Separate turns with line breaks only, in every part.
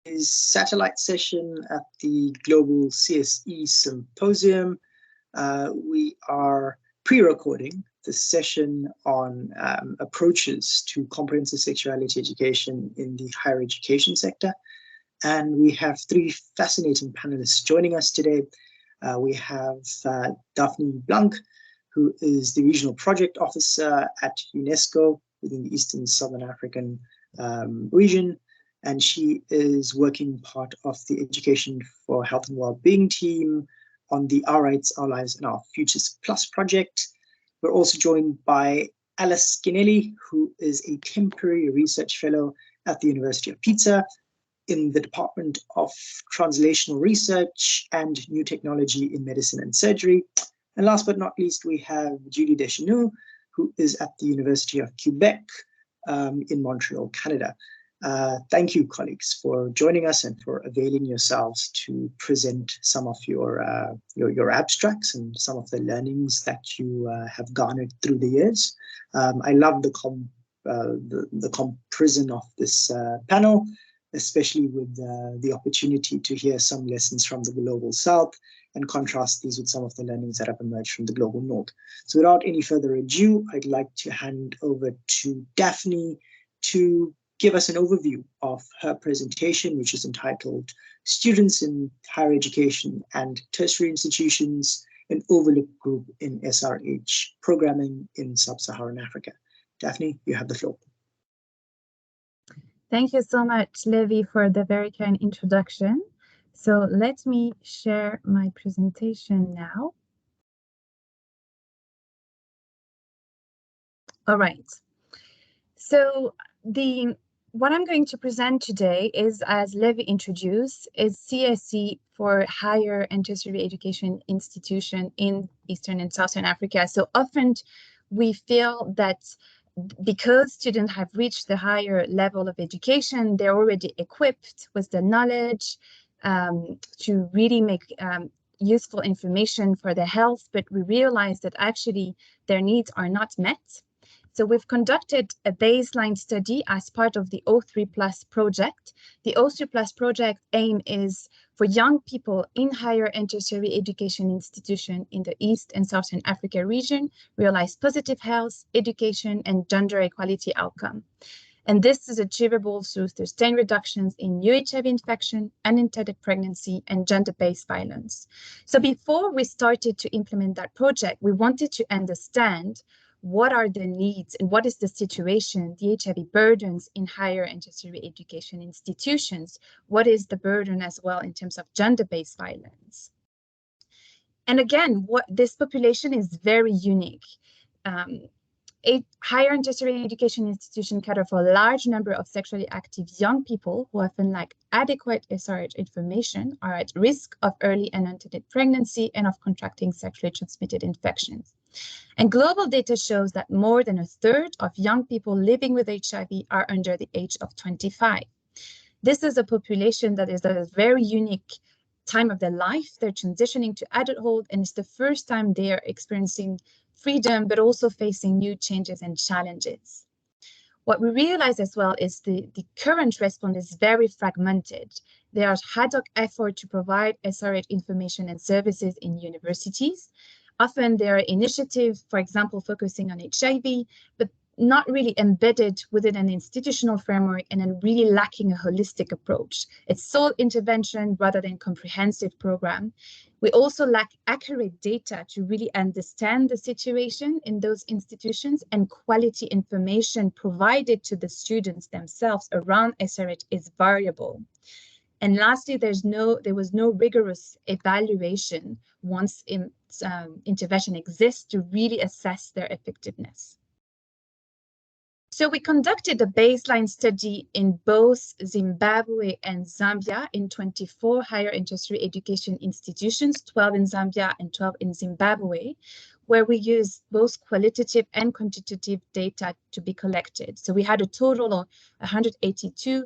today's satellite session at the Global CSE Symposium. We are pre-recording the session on approaches to comprehensive sexuality education in the higher education sector. And we have three fascinating panelists joining us today. We have Daphne Blanc, who is the Regional Project Officer at UNESCO within the Eastern Southern African region. And she is working part of the Education for Health and Wellbeing team on the Our Rights, Our Lives and Our Futures Plus project. We're also joined by Alice Skinelli, who is a temporary research fellow at the University of Pisa in the Department of Translational Research and New Technology in Medicine and Surgery. And last but not least, we have Julie Deschenaux, who is at the University of Quebec in Montreal, Canada. Thank you, colleagues, for joining us and for availing yourselves to present some of your abstracts and some of the learnings that you have garnered through the years. I love the comparison of this panel, especially with the opportunity to hear some lessons from the Global South and contrast these with some of the learnings that have emerged from the Global North. So without any further ado, I'd like to hand over to Daphne to give us an overview of her presentation, which is entitled Students in Higher Education and Tertiary Institutions, an Overlooked Group in SRH Programming in Sub-Saharan Africa. Daphne, you have the floor.
Thank you so much, Levi, for the very kind introduction. So let me share my presentation now. All right. So what I'm going to present today is, as Levi introduced, is CSE for Higher and Tertiary Education Institution in Eastern and Southern Africa. So often we feel that because students have reached the higher level of education, they're already equipped with the knowledge to really make useful information for their health, but we realize that actually their needs are not met. So we've conducted a baseline study as part of the O3 Plus project. The O3 Plus project aim is for young people in higher and tertiary education institutions in the East and Southern Africa region realize positive health, education, and gender equality outcome. And this is achievable through sustained reductions in new HIV infection, unintended pregnancy, and gender-based violence. So before we started to implement that project, we wanted to understand what are the needs and what is the situation, the HIV burdens in higher and tertiary education institutions? What is the burden as well in terms of gender-based violence? And again, this population is very unique. Higher and tertiary education institutions cater for a large number of sexually active young people who often lack adequate SRH information, are at risk of early and unintended pregnancy and of contracting sexually transmitted infections. And global data shows that more than a third of young people living with HIV are under the age of 25. This is a population that is at a very unique time of their life. They're transitioning to adulthood, and it's the first time they are experiencing freedom, but also facing new changes and challenges. What we realize as well is the current response is very fragmented. There are ad hoc efforts to provide SRH information and services in universities. Often there are initiatives, for example, focusing on HIV, but not really embedded within an institutional framework and then really lacking a holistic approach. It's sole intervention rather than comprehensive program. We also lack accurate data to really understand the situation in those institutions, and quality information provided to the students themselves around SRH is variable. And lastly, there was no rigorous evaluation once intervention exists to really assess their effectiveness. So we conducted a baseline study in both Zimbabwe and Zambia in 24 higher and tertiary education institutions, 12 in Zambia and 12 in Zimbabwe, where we used both qualitative and quantitative data to be collected. So we had a total of 182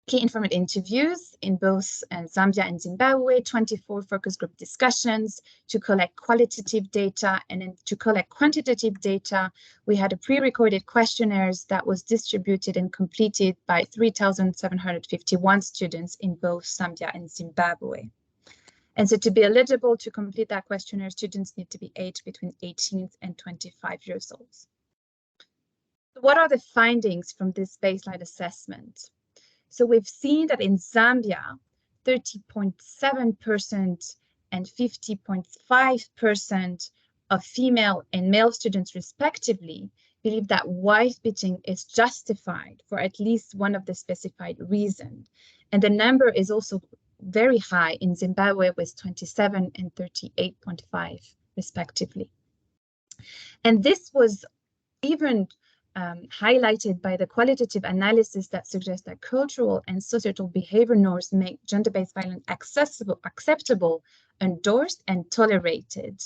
key informant interviews in both Zambia and Zimbabwe, 24 focus group discussions to collect qualitative data, and then to collect quantitative data, we had a pre-recorded questionnaires that was distributed and completed by 3,751 students in both Zambia and Zimbabwe. And so to be eligible to complete that questionnaire, students need to be aged between 18 and 25 years old. What are the findings from this baseline assessment? So we've seen that in Zambia, 30.7% and 50.5% of female and male students respectively believe that wife beating is justified for at least one of the specified reasons. And the number is also very high in Zimbabwe with 27 and 38.5 respectively. And this was even highlighted by the qualitative analysis that suggests that cultural and societal behavior norms make gender-based violence acceptable, endorsed, and tolerated.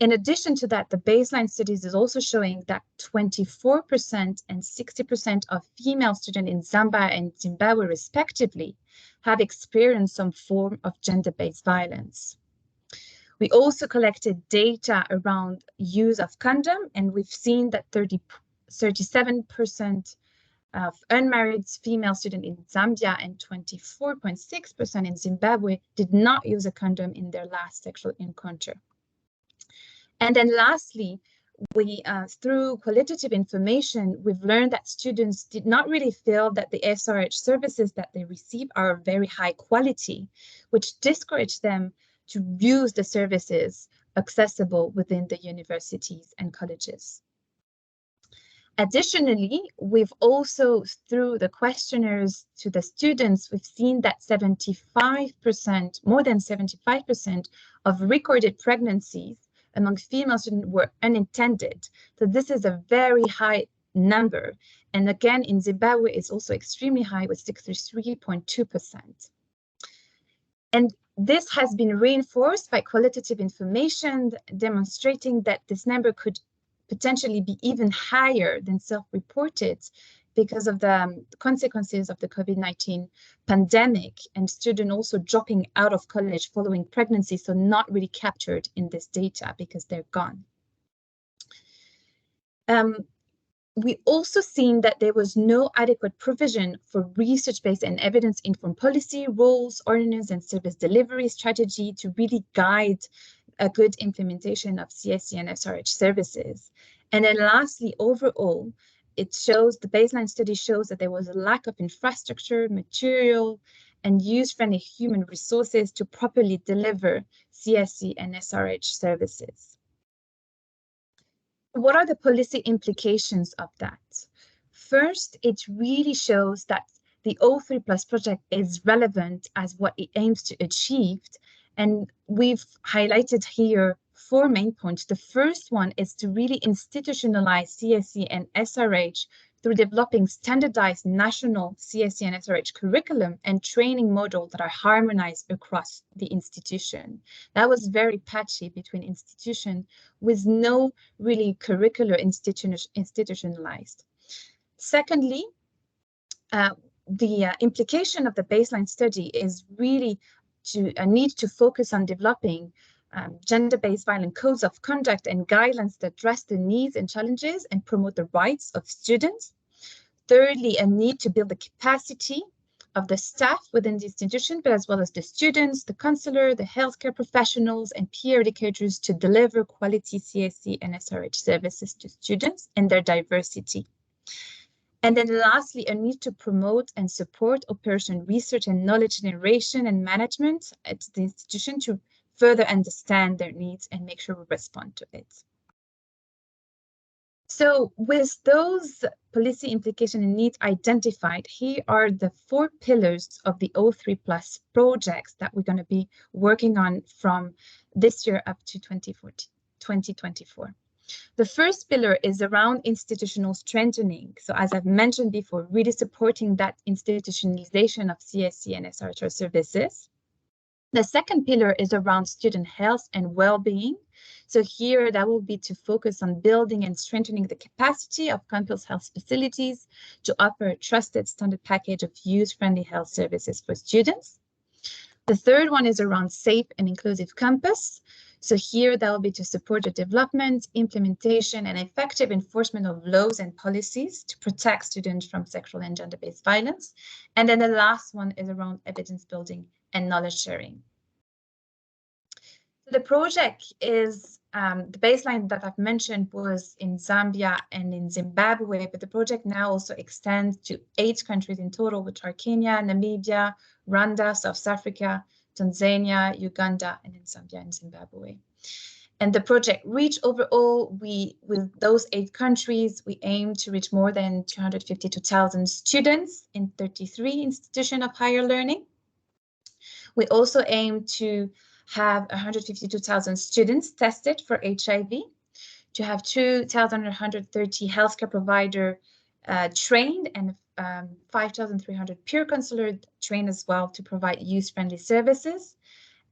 In addition to that, the baseline studies is also showing that 24% and 60% of female students in Zambia and Zimbabwe, respectively, have experienced some form of gender-based violence. We also collected data around use of condom, and we've seen that 37% of unmarried female students in Zambia and 24.6% in Zimbabwe did not use a condom in their last sexual encounter. And then lastly, we, through qualitative information, we've learned that students did not really feel that the SRH services that they receive are of very high quality, which discouraged them to use the services accessible within the universities and colleges. Additionally, we've also, through the questionnaires to the students, we've seen that 75%, more than 75% of recorded pregnancies among female students were unintended. So this is a very high number. And again, in Zimbabwe, it's also extremely high with 63.2%. And this has been reinforced by qualitative information demonstrating that this number could potentially be even higher than self-reported because of the consequences of the COVID-19 pandemic and students also dropping out of college following pregnancy, so not really captured in this data because they're gone. We also seen that there was no adequate provision for research-based and evidence-informed policy, rules, ordinance, and service delivery strategy to really guide a good implementation of CSE and SRH services. And then lastly, overall, it shows, the baseline study shows that there was a lack of infrastructure, material, and user-friendly human resources to properly deliver CSE and SRH services. What are the policy implications of that? First, it really shows that the O3+ project is relevant as what it aims to achieve. And we've highlighted here 4 main points. The first one is to really institutionalize CSE and SRH through developing standardized national CSE and SRH curriculum and training modules that are harmonized across the institution. That was very patchy between institutions with no really curricular institutionalized. Secondly, the implication of the baseline study is really to a need to focus on developing gender-based violent codes of conduct and guidelines that address the needs and challenges and promote the rights of students. Thirdly, a need to build the capacity of the staff within the institution, but as well as the students, the counselor, the healthcare professionals, and peer educators to deliver quality CSE and SRH services to students and their diversity. And then lastly, a need to promote and support operation research and knowledge generation and management at the institution to further understand their needs and make sure we respond to it. So with those policy implications and needs identified, here are the 4 pillars of the O3+ projects that we're going to be working on from this year up to 2024. The first pillar is around institutional strengthening. So as I've mentioned before, really supporting that institutionalization of CSE and SRH services. The second pillar is around student health and well-being. So here that will be to focus on building and strengthening the capacity of campus health facilities to offer a trusted standard package of youth-friendly health services for students. The third one is around safe and inclusive campus. So here that will be to support the development, implementation, and effective enforcement of laws and policies to protect students from sexual and gender-based violence. And then the last one is around evidence building and knowledge sharing. So the project is, the baseline that I've mentioned was in Zambia and in Zimbabwe, but the project now also extends to 8 countries in total, which are Kenya, Namibia, Rwanda, South Africa, Tanzania, Uganda, and then Zambia and Zimbabwe. And the project reach overall, with those 8 countries, we aim to reach more than 252,000 students in 33 institutions of higher learning. We also aim to have 152,000 students tested for HIV, to have 2,130 healthcare provider trained, and 5,300 peer counselors trained as well to provide youth-friendly services.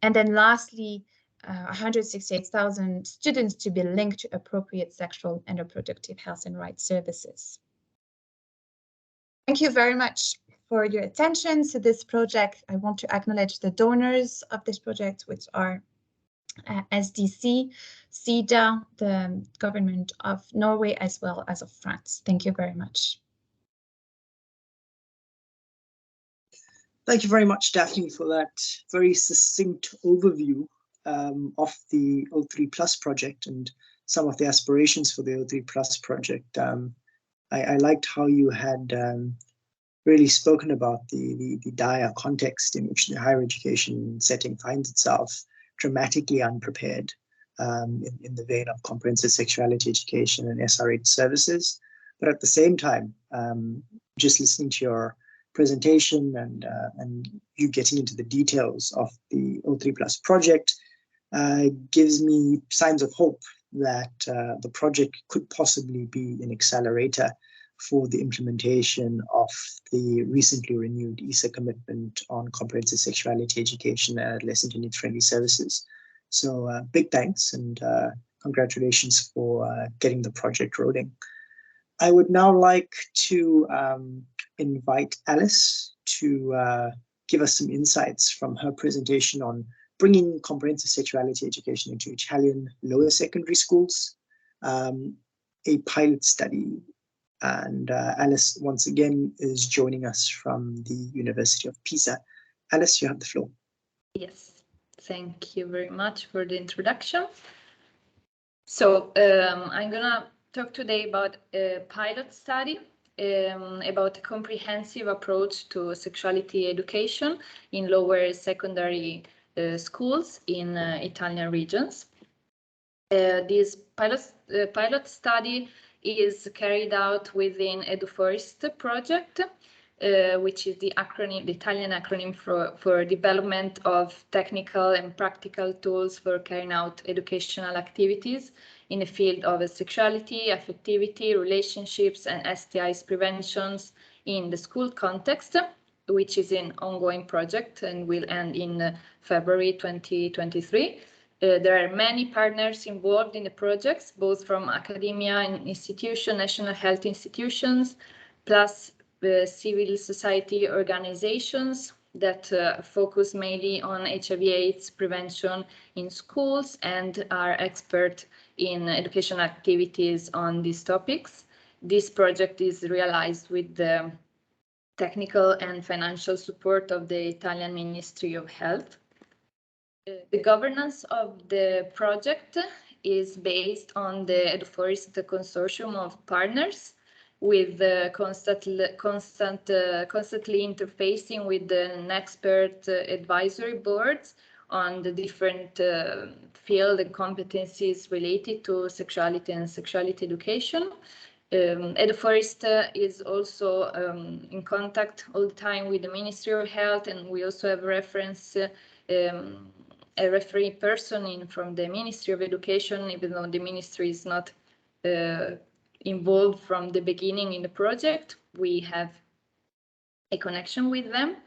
And then lastly, 168,000 students to be linked to appropriate sexual and reproductive health and rights services. Thank you very much for your attention to this project. I want to acknowledge the donors of this project, which are SDC, SIDA, the government of Norway, as well as of France. Thank you very much.
Thank you very much, Daphne, for that very succinct overview of the O3 Plus project and some of the aspirations for the O3 Plus project. I liked how you had really spoken about the dire context in which the higher education setting finds itself dramatically unprepared in the vein of comprehensive sexuality education and SRH services. But at the same time, just listening to your presentation and you getting into the details of the O3 Plus project gives me signs of hope that the project could possibly be an accelerator for the implementation of the recently renewed ESA commitment on comprehensive sexuality education and adolescent and youth-friendly services. So big thanks and congratulations for getting the project rolling. I would now like to invite Alice to give us some insights from her presentation on bringing comprehensive sexuality education into Italian lower secondary schools, a pilot study. And Alice, once again, is joining us from the University of Pisa. Alice, you have the floor.
Yes, thank you very much for the introduction. So I'm going to talk today about a pilot study about a comprehensive approach to sexuality education in lower secondary schools in Italian regions. This pilot study is carried out within EduFirst project, which is the Italian acronym for development of technical and practical tools for carrying out educational activities in the field of sexuality, affectivity, relationships, and STIs preventions in the school context, which is an ongoing project and will end in February 2023. There are many partners involved in the projects, both from academia and institutions, national health institutions, plus civil society organizations that focus mainly on HIV/AIDS prevention in schools and are expert in educational activities on these topics. This project is realized with the technical and financial support of the Italian Ministry of Health. The governance of the project is based on the EduFirst consortium of partners, with constantly interfacing with the expert advisory boards on the different field and competencies related to sexuality and sexuality education. EduFirst is also in contact all the time with the Ministry of Health, and we also have a referee person from the Ministry of Education, even though the ministry is not involved from the beginning in the project. We have a connection with them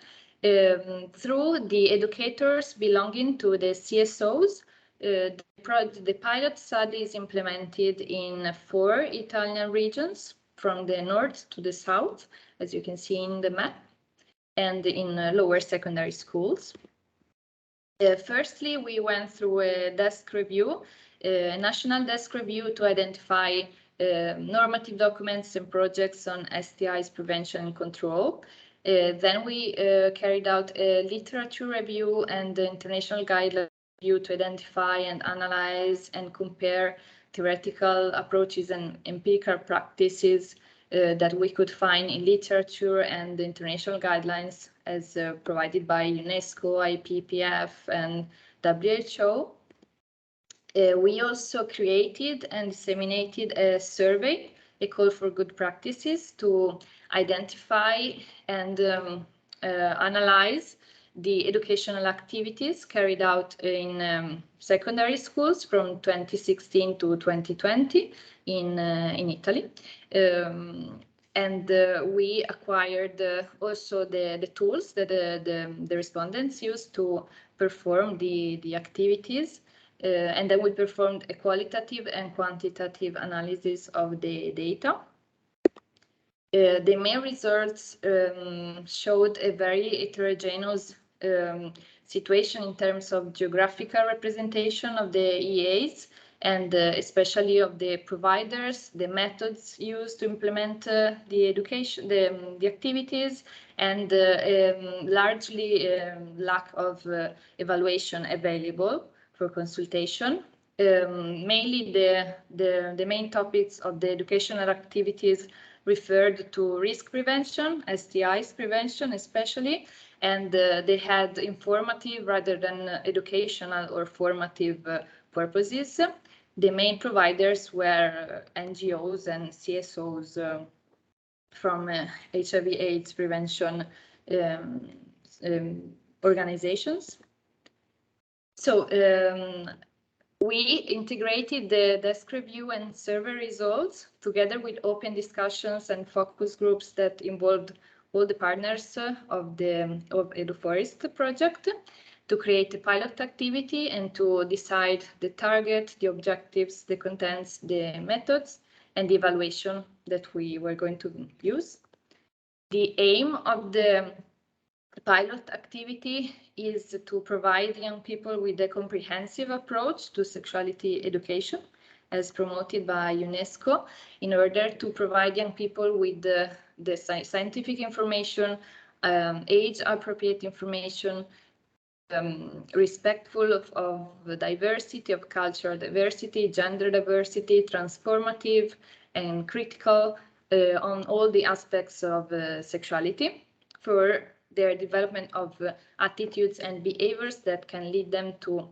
through the educators belonging to the CSOs. The pilot study is implemented in 4 Italian regions, from the north to the south, as you can see in the map, and in lower secondary schools. Firstly, we went through a desk review, a national desk review to identify normative documents and projects on STIs prevention and control. Then we carried out a literature review and the international guideline review to identify and analyze and compare theoretical approaches and empirical practices that we could find in literature and the international guidelines as provided by UNESCO, IPPF, and WHO. We also created and disseminated a survey, a call for good practices, to identify and analyze the educational activities carried out in secondary schools from 2016 to 2020 in Italy. And we acquired also the tools that the respondents used to perform the activities. And then we performed a qualitative and quantitative analysis of the data. The main results showed a very heterogeneous situation in terms of geographical representation of the EAs, and especially of the providers, the methods used to implement the education, the activities, and largely lack of evaluation available for consultation. Mainly the main topics of the educational activities referred to risk prevention, STIs prevention especially, and they had informative rather than educational or formative purposes. The main providers were NGOs and CSOs from HIV/AIDS prevention organizations. So we integrated the desk review and survey results together with open discussions and focus groups that involved all the partners of EduForest project to create a pilot activity and to decide the target, the objectives, the contents, the methods, and the evaluation that we were going to use. The aim of the pilot activity is to provide young people with a comprehensive approach to sexuality education as promoted by UNESCO, in order to provide young people with the scientific information, age-appropriate information, respectful of the diversity, of cultural diversity, gender diversity, transformative and critical on all the aspects of sexuality, for their development of attitudes and behaviors that can lead them to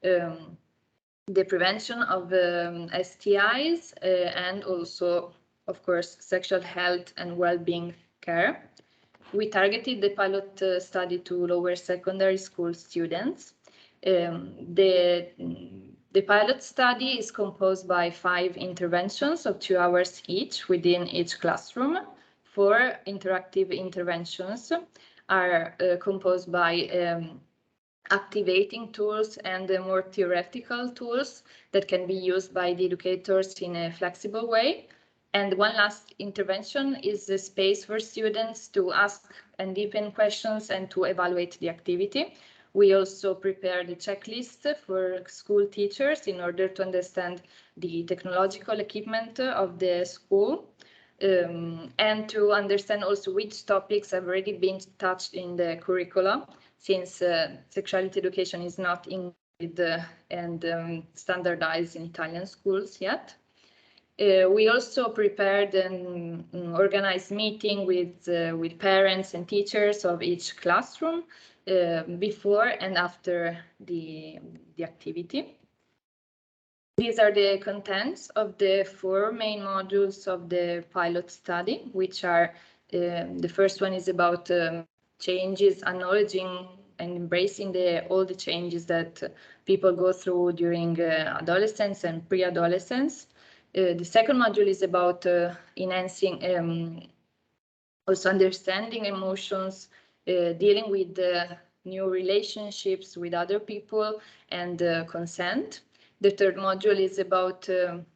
the prevention of STIs and also, of course, sexual health and well-being care. We targeted the pilot study to lower secondary school students. The pilot study is composed by 5 interventions of 2 hours each within each classroom. 4 interactive interventions are composed by activating tools and more theoretical tools that can be used by the educators in a flexible way. And one last intervention is a space for students to ask and deepen questions and to evaluate the activity. We also prepared a checklist for school teachers in order to understand the technological equipment of the school and to understand also which topics have already been touched in the curricula, since sexuality education is not included and standardized in Italian schools yet. We also prepared an organized meeting with parents and teachers of each classroom before and after the activity. These are the contents of the 4 main modules of the pilot study, which are the first one is about changes, acknowledging and embracing all the changes that people go through during adolescence and pre-adolescence. The second module is about enhancing also understanding emotions, dealing with new relationships with other people, and consent. The third module is about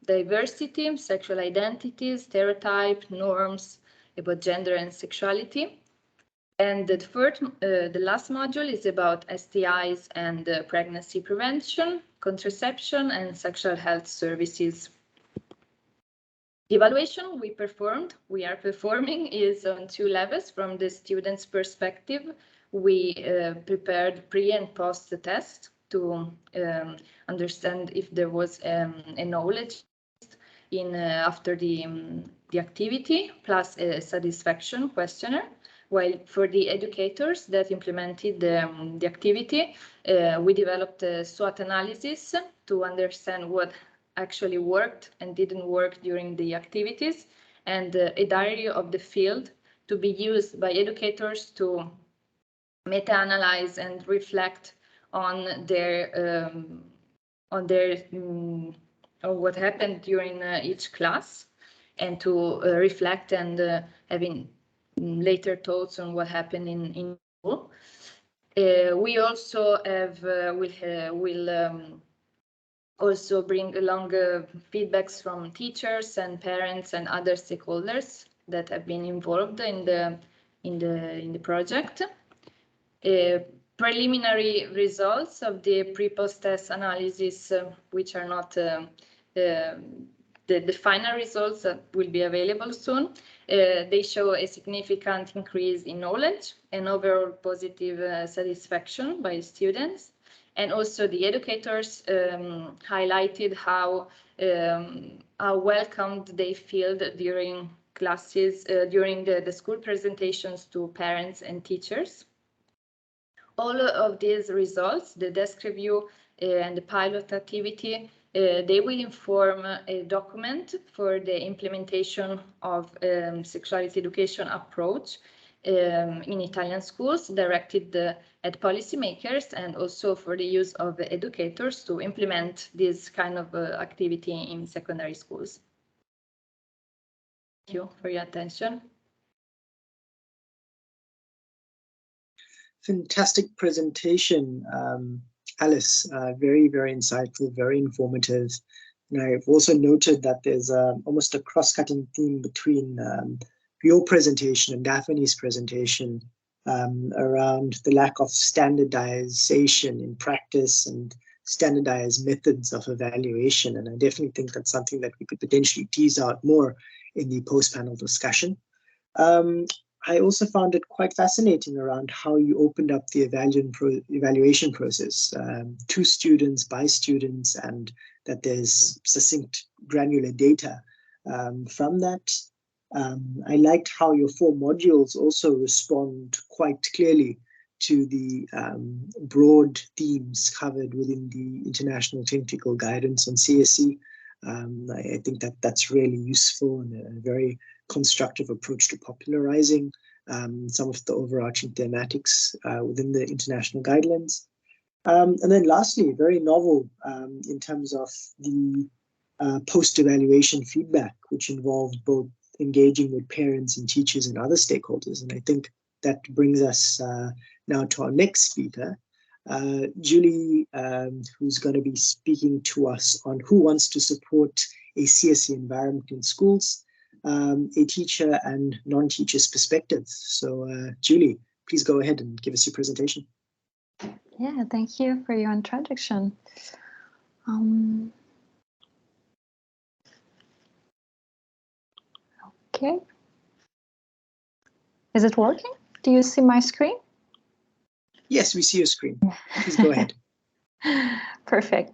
diversity, sexual identity, stereotype, norms about gender and sexuality. And the last module is about STIs and pregnancy prevention, contraception, and sexual health services. The evaluation we are performing is on 2 levels. From the student's perspective, we prepared pre and post test to understand if there was a knowledge in after the activity, plus a satisfaction questionnaire. While for the educators that implemented the activity, we developed a SWOT analysis to understand what actually worked and didn't work during the activities, and a diary of the field to be used by educators to meta-analyze and reflect on their on what happened during each class, and to reflect and having later thoughts on what happened in school. We also have will also bring along feedbacks from teachers and parents and other stakeholders that have been involved in the project. Preliminary results of the pre-post test analysis, which are not the final results that will be available soon. They show a significant increase in knowledge and overall positive satisfaction by students. And also the educators highlighted how welcomed they feel during classes, during the school presentations to parents and teachers. All of these results, the desk review and the pilot activity, they will inform a document for the implementation of sexuality education approach in Italian schools, directed at policymakers and also for the use of educators to implement this kind of activity in secondary schools. Thank you for your attention.
Fantastic presentation, Alice. Very, very insightful, very informative. And I've also noted that there's almost a cross-cutting theme between your presentation and Daphne's presentation around the lack of standardization in practice and standardized methods of evaluation. And I definitely think that's something that we could potentially tease out more in the post-panel discussion. I also found it quite fascinating around how you opened up the evaluation process to students, by students, and that there's succinct granular data from that. I liked how your 4 modules also respond quite clearly to the broad themes covered within the International Technical Guidance on CSE. I think that that's really useful and a very constructive approach to popularizing some of the overarching thematics within the international guidelines. And then lastly, very novel in terms of the post-evaluation feedback, which involved both engaging with parents and teachers and other stakeholders. And I think that brings us now to our next speaker, Julie, who's going to be speaking to us on who wants to support a CSE environment in schools, a teacher and non-teacher's perspective. So Julie, please go ahead and give us your presentation.
Yeah, thank you for your introduction. Okay. Is it working? Do you see my screen?
Yes, we see your screen. Please go ahead.
Perfect.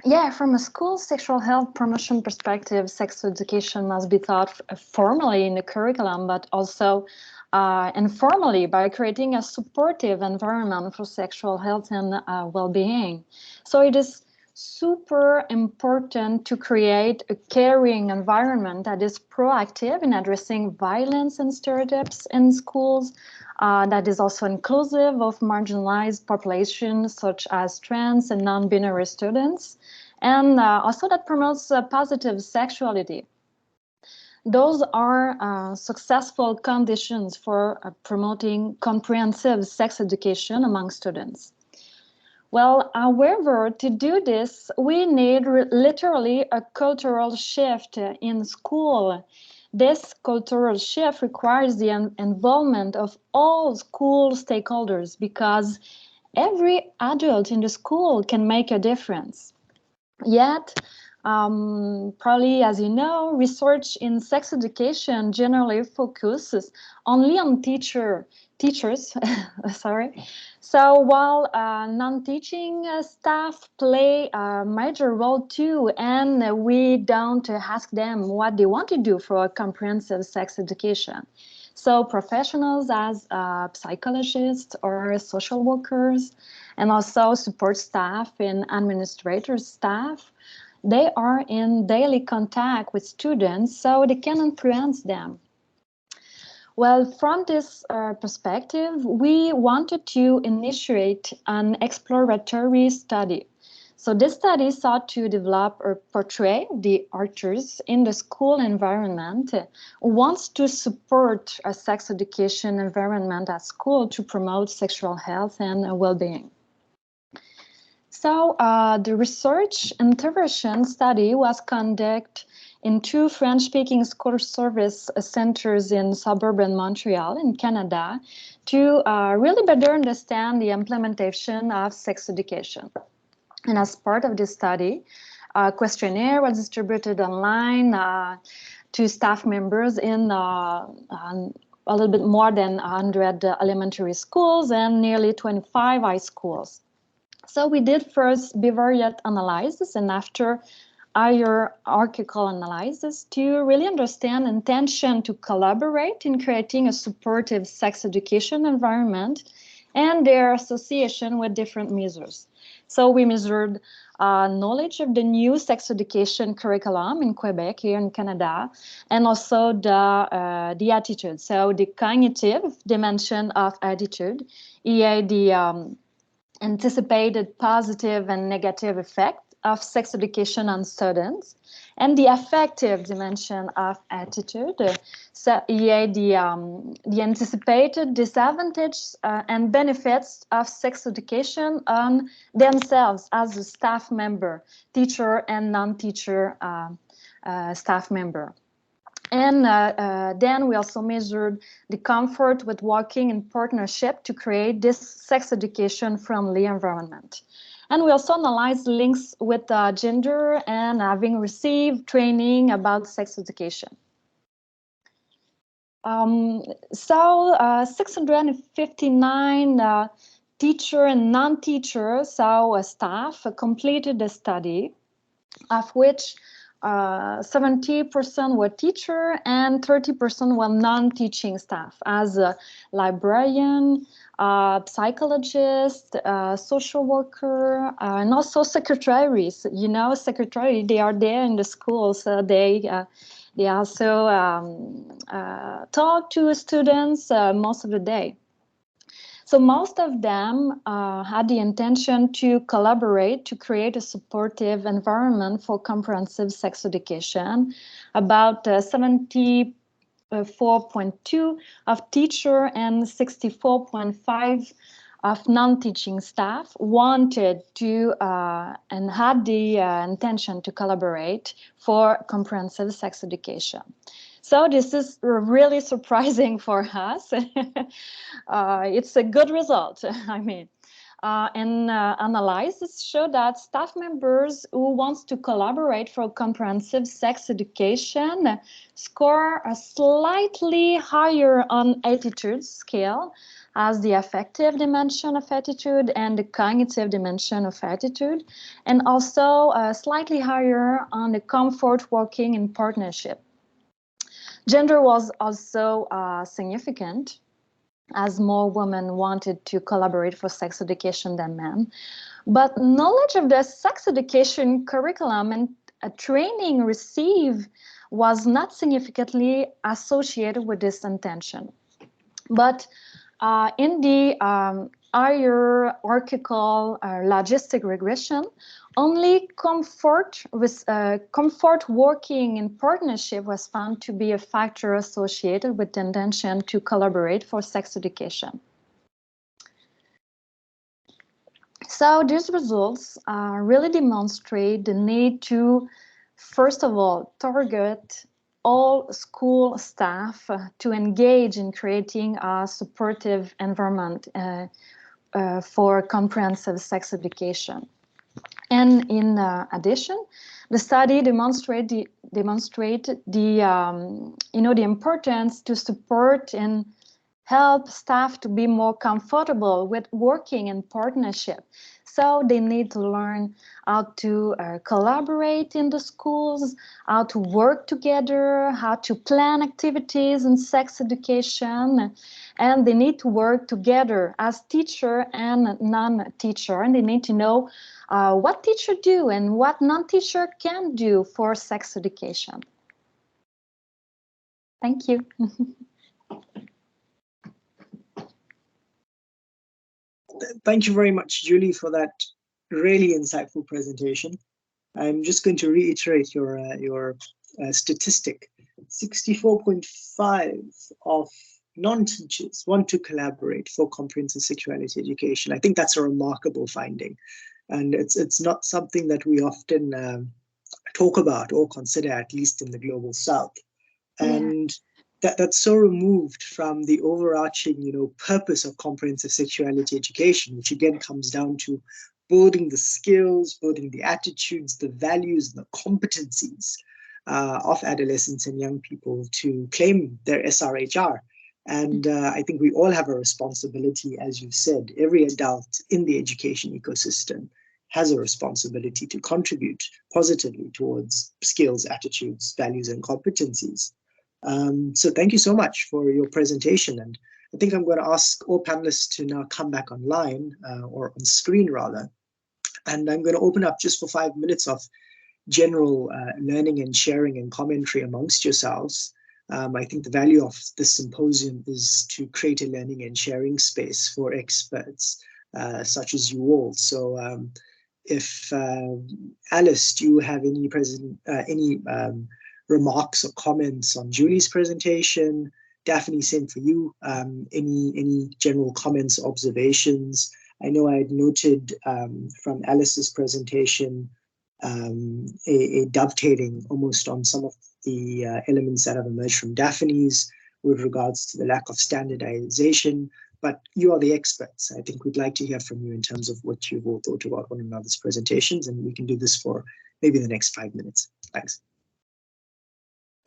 Yeah, from a school sexual health promotion perspective, sex education must be taught formally in the curriculum, but also informally by creating a supportive environment for sexual health and well-being. So it is super important to create a caring environment that is proactive in addressing violence and stereotypes in schools, that is also inclusive of marginalized populations such as trans and non-binary students, and also that promotes positive sexuality. those are successful conditions for promoting comprehensive sex education among students. Well, however, to do this, we need literally a cultural shift in school. This cultural shift requires the involvement of all school stakeholders, because every adult in the school can make a difference. Yet, probably, as you know, research in sex education generally focuses only on teachers. Sorry. So while non-teaching staff play a major role too, and we don't ask them what they want to do for a comprehensive sex education. So professionals as psychologists or social workers, and also support staff and administrator staff, they are in daily contact with students, so they can influence them. Well, from this perspective, we wanted to initiate an exploratory study. So this study sought to develop or portray the actors in the school environment who wants to support a sex education environment at school to promote sexual health and well-being. So the research intervention study was conducted in 2 French-speaking school service centers in suburban Montreal in Canada to really better understand the implementation of sex education. And as part of this study, a questionnaire was distributed online to staff members in a little bit more than 100 elementary schools and nearly 25 high schools. So we did first bivariate analysis and after hierarchical analysis to really understand intention to collaborate in creating a supportive sex education environment and their association with different measures. So we measured knowledge of the new sex education curriculum in Quebec, here in Canada, and also the attitude. So the cognitive dimension of attitude, the anticipated positive and negative effect of sex education on students, and the affective dimension of attitude, so the anticipated disadvantages and benefits of sex education on themselves as a staff member, teacher and non-teacher staff member. And then we also measured the comfort with working in partnership to create this sex education friendly environment. And we also analyzed links with gender and having received training about sex education. So 659 teacher and non-teacher, so staff completed the study, of which 70% were teacher and 30% were non-teaching staff, as a librarian, psychologist, social worker, and also secretaries. You know, secretary, they are there in the school, so they also talk to students most of the day. So most of them had the intention to collaborate to create a supportive environment for comprehensive sex education. About 74.2 of teacher and 64.5 of non-teaching staff wanted to and had the intention to collaborate for comprehensive sex education. So this is really surprising for us. It's a good result, I mean. And analysis show that staff members who wants to collaborate for comprehensive sex education score a slightly higher on attitude scale as the affective dimension of attitude and the cognitive dimension of attitude, and also slightly higher on the comfort working in partnership. Gender was also significant, as more women wanted to collaborate for sex education than men. But knowledge of the sex education curriculum and training received was not significantly associated with this intention. But in the hierarchical logistic regression, Only comfort working in partnership was found to be a factor associated with the intention to collaborate for sex education. So these results really demonstrate the need to, first of all, target all school staff to engage in creating a supportive environment for comprehensive sex education. And in addition, the study demonstrated the importance to support and help staff to be more comfortable with working in partnership. So they need to learn how to collaborate in the schools, how to work together, how to plan activities in sex education, and they need to work together as teacher and non-teacher, and they need to know what teacher do and what non-teacher can do for sex education. Thank you.
Thank you very much, Julie, for that really insightful presentation. I'm just going to reiterate your statistic. 64.5% of non-teachers want to collaborate for comprehensive sexuality education. I think that's a remarkable finding. And it's not something that we often talk about or consider, at least in the global South. And that's so removed from the overarching, purpose of comprehensive sexuality education, which again comes down to building the skills, building the attitudes, the values, and the competencies of adolescents and young people to claim their SRHR. And I think we all have a responsibility, as you said. Every adult in the education ecosystem has a responsibility to contribute positively towards skills, attitudes, values, and competencies. So thank you so much for your presentation. And I think I'm going to ask all panelists to now come back online, or on screen rather. And I'm going to open up just for 5 minutes of general learning and sharing and commentary amongst yourselves. I think the value of this symposium is to create a learning and sharing space for experts such as you all. So if Alice, do you have any remarks or comments on Julie's presentation? Daphne, same for you. Any general comments, observations? I know I had noted from Alice's presentation a dovetailing almost on some of the elements that have emerged from Daphne's with regards to the lack of standardization. But you are the experts. I think we'd like to hear from you in terms of what you've all thought about one another's presentations, and we can do this for maybe the next 5 minutes. Thanks.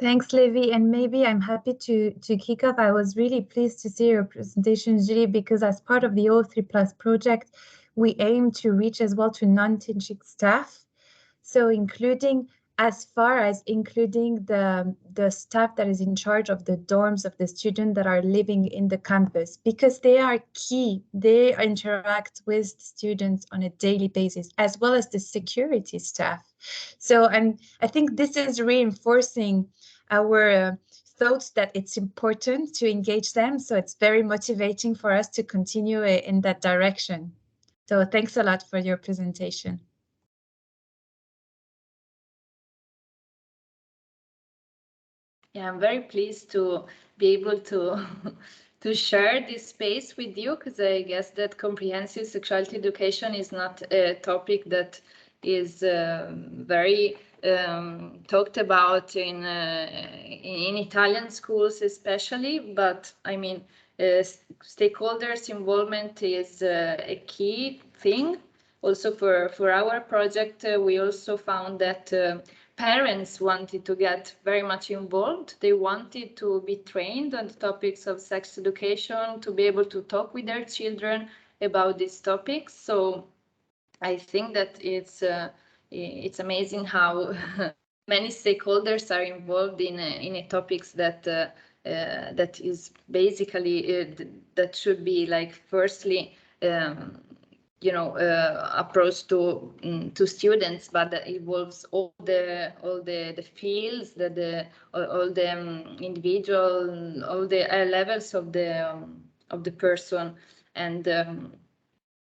Thanks, Levi. And maybe I'm happy to kick off. I was really pleased to see your presentation, Julie, because as part of the O3+ project, we aim to reach as well to non-teaching staff. So including the staff that is in charge of the dorms of the students that are living in the campus, because they are key. They interact with students on a daily basis, as well as the security staff. So I think this is reinforcing our thoughts that it's important to engage them. So it's very motivating for us to continue in that direction. So thanks a lot for your presentation.
Yeah, I'm very pleased to be able to to share this space with you, because I guess that comprehensive sexuality education is not a topic that is very talked about in Italian schools especially, but I mean stakeholders' involvement is a key thing. Also for our project, we also found that parents wanted to get very much involved. They wanted to be trained on the topics of sex education, to be able to talk with their children about these topics. So I think that it's amazing how many stakeholders are involved in topics that that is basically that should be like firstly approach to students, but that involves all the fields, all the individual, all the levels of the person, and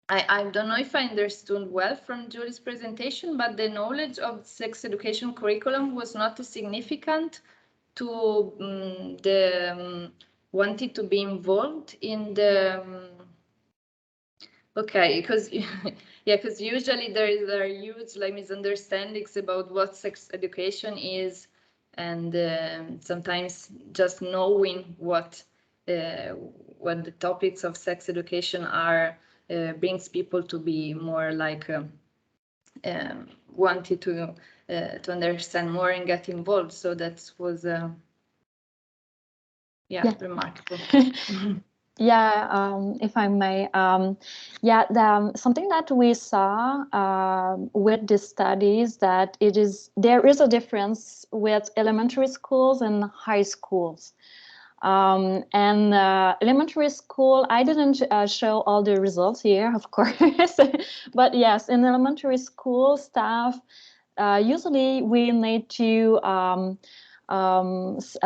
I don't know if I understood well from Julie's presentation, but the knowledge of sex education curriculum was not significant to the wanted to be involved in the okay, because yeah, because usually there are huge like misunderstandings about what sex education is, and sometimes just knowing what the topics of sex education are brings people to be more like wanted to understand more and get involved. So that was yeah, remarkable.
Yeah, if I may, something that we saw with the studies that there is a difference with elementary schools and high schools. And elementary school, I didn't show all the results here, of course, but yes, in elementary school, staff usually we need to raise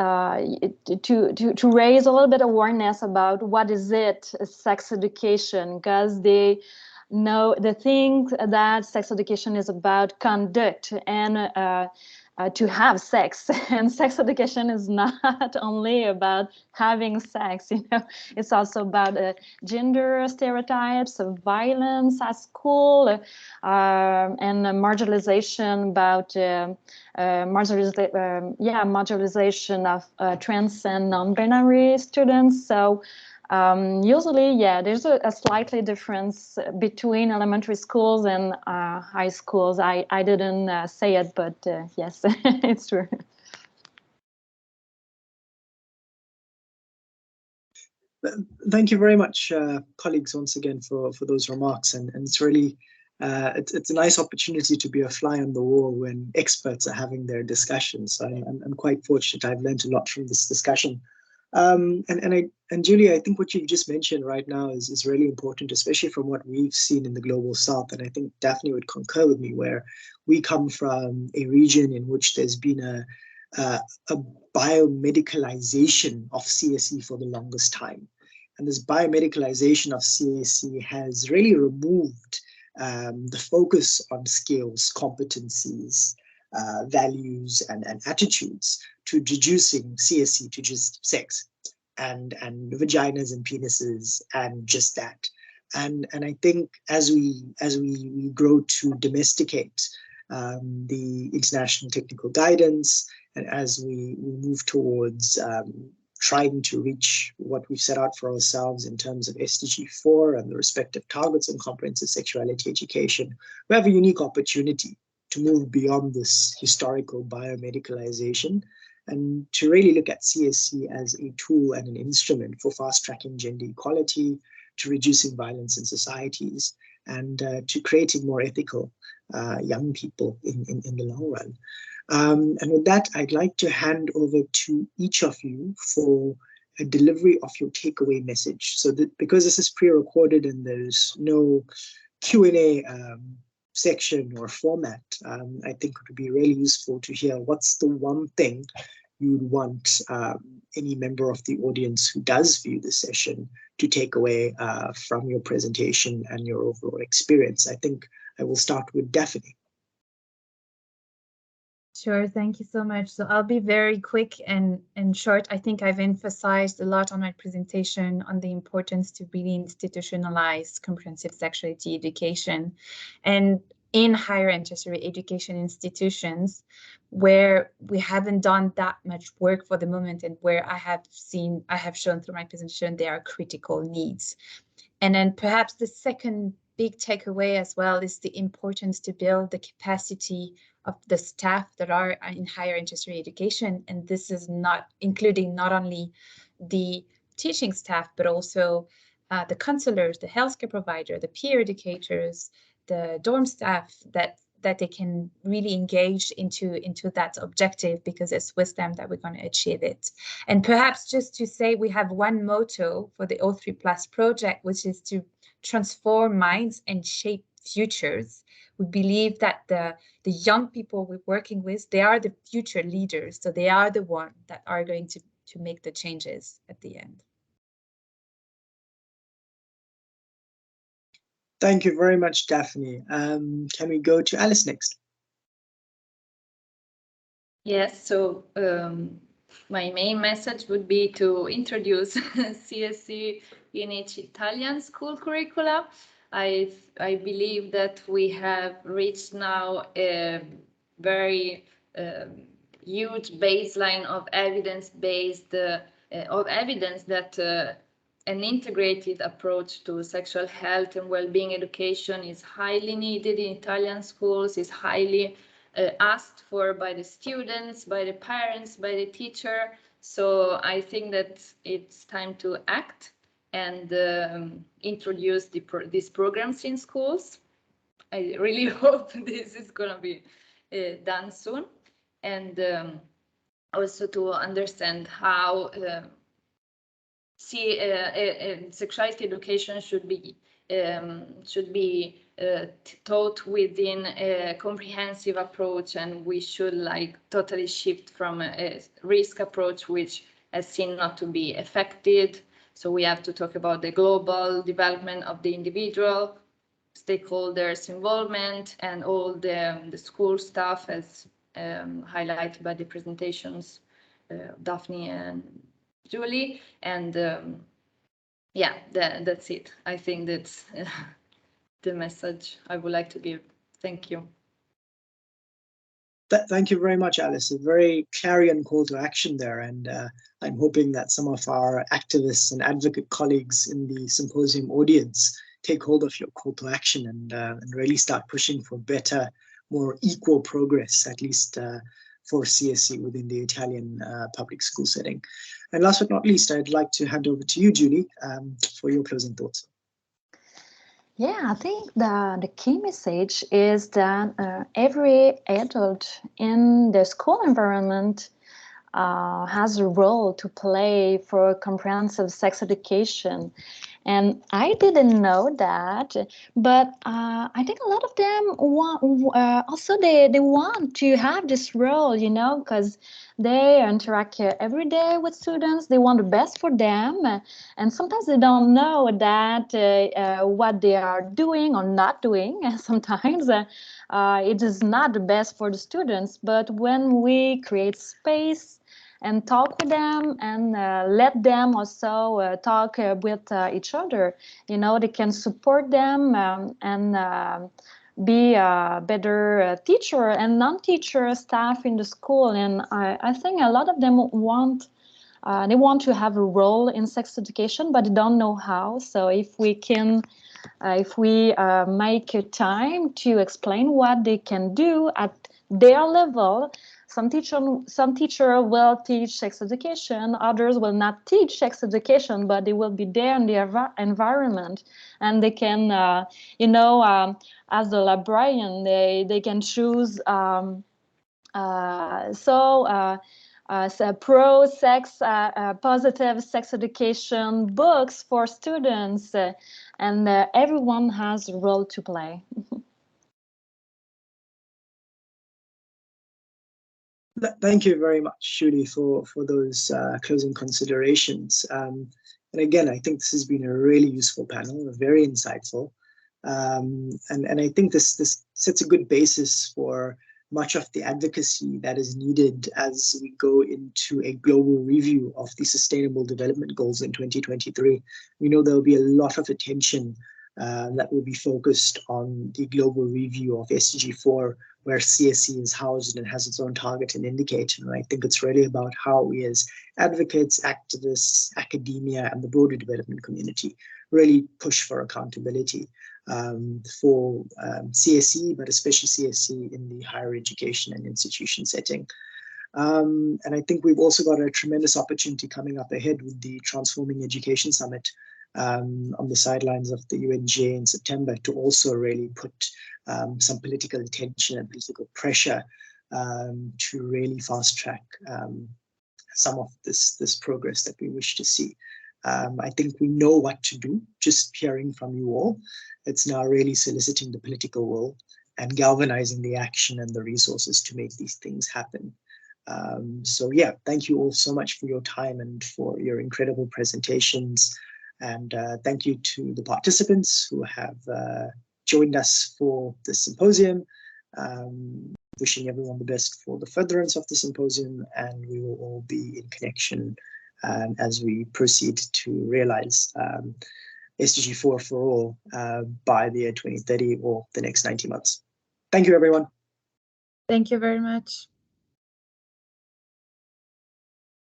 a little bit of awareness about what is it sex education, because they think that sex education is about conduct and to have sex, and sex education is not only about having sex. It's also about gender stereotypes, of violence at school, and marginalization about marginalization of trans and non-binary students. So usually, yeah, there's a slightly difference between elementary schools and high schools. I didn't say it, but yes, it's true.
Thank you very much, colleagues, once again for those remarks. And it's really it's a nice opportunity to be a fly on the wall when experts are having their discussions. So I'm quite fortunate. I've learned a lot from this discussion. And Julie, I think what you've just mentioned right now is really important, especially from what we've seen in the Global South. And I think Daphne would concur with me, where we come from a region in which there's been a biomedicalization of CSE for the longest time. And this biomedicalization of CSE has really removed the focus on skills, competencies, values, and attitudes, to reducing CSE to just sex and vaginas and penises and just that. And I think as we grow to domesticate the international technical guidance, and as we move towards trying to reach what we've set out for ourselves in terms of SDG 4 and the respective targets on comprehensive sexuality education, we have a unique opportunity to move beyond this historical biomedicalization and to really look at CSE as a tool and an instrument for fast-tracking gender equality, to reducing violence in societies, and to creating more ethical young people in the long run. And with that, I'd like to hand over to each of you for a delivery of your takeaway message. So that, because this is pre-recorded and there's no Q&A section or format, I think it would be really useful to hear what's the one thing you would want any member of the audience who does view the session to take away from your presentation and your overall experience. I think I will start with Daphne.
Sure, thank you so much. So I'll be very quick and short. I think I've emphasized a lot on my presentation on the importance to really institutionalize comprehensive sexuality education, and in higher and tertiary education institutions where we haven't done that much work for the moment, and where I have shown through my presentation there are critical needs. And then perhaps the second big takeaway as well is the importance to build the capacity of the staff that are in higher and tertiary education. And this is not including not only the teaching staff, but also the counselors, the healthcare provider, the peer educators, the dorm staff, that they can really engage into that objective, because it's with them that we're going to achieve it. And perhaps just to say, we have one motto for the O3+ project, which is to transform minds and shape futures. We believe that the young people we're working with, they are the future leaders. So they are the ones that are going to make the changes at the end.
Thank you very much, Daphne. Can we go to Alice next?
Yes, so my main message would be to introduce CSE in each Italian school curricula. I believe that we have reached now a very huge baseline of evidence-based evidence that an integrated approach to sexual health and well-being education is highly needed in Italian schools, is highly asked for by the students, by the parents, by the teacher. So I think that it's time to act and introduce these programs in schools. I really hope this is going to be done soon. And also to understand how sexuality education should be taught within a comprehensive approach, and we should totally shift from a risk approach which has seen not to be effective. So we have to talk about the global development of the individual, stakeholders involvement, and all the school staff, as highlighted by the presentations Daphne and Julie. And yeah, that's it. I think that's the message I would like to give. Thank you.
Thank you very much, Alice. A very clarion call to action there. And I'm hoping that some of our activists and advocate colleagues in the symposium audience take hold of your call to action and really start pushing for better, more equal progress, at least for CSE within the Italian public school setting. And last but not least, I'd like to hand over to you, Julie, for your closing thoughts.
Yeah, I think the key message is that every adult in the school environment has a role to play for comprehensive sex education. And I didn't know that, but I think a lot of them want, also they want to have this role, you know, because they interact every day with students. They want the best for them, and sometimes they don't know that what they are doing or not doing. Sometimes it is not the best for the students. But when we create space and talk with them and let them also talk with each other, you know, they can support them and be a better teacher and non-teacher staff in the school. And I think a lot of them want they want to have a role in sex education, but they don't know how. So if we can if we make time to explain what they can do at their level, some teacher will teach sex education, others will not teach sex education, but they will be there in the environment, and they can, as the librarian, they can choose pro-sex, positive sex education books for students, and everyone has a role to play.
Thank you very much, Julie, for those closing considerations. And again, I think this has been a really useful panel, very insightful. And I think this sets a good basis for much of the advocacy that is needed as we go into a global review of the Sustainable Development Goals in 2023. We know there will be a lot of attention that will be focused on the global review of SDG 4, where CSE is housed and has its own target and indicator. And I think it's really about how we as advocates, activists, academia, and the broader development community really push for accountability for CSE, but especially CSE in the higher education and institution setting. And I think we've also got a tremendous opportunity coming up ahead with the Transforming Education Summit on the sidelines of the UNGA in September, to also really put some political attention and political pressure to really fast track some of this progress that we wish to see. I think we know what to do, just hearing from you all. It's now really soliciting the political will and galvanizing the action and the resources to make these things happen. So yeah, thank you all so much for your time and for your incredible presentations. And thank you to the participants who have joined us for this symposium. Wishing everyone the best for the furtherance of the symposium, and we will all be in connection as we proceed to realize SDG 4 for all by the year 2030 or the next 90 months. Thank you, everyone.
Thank you very much.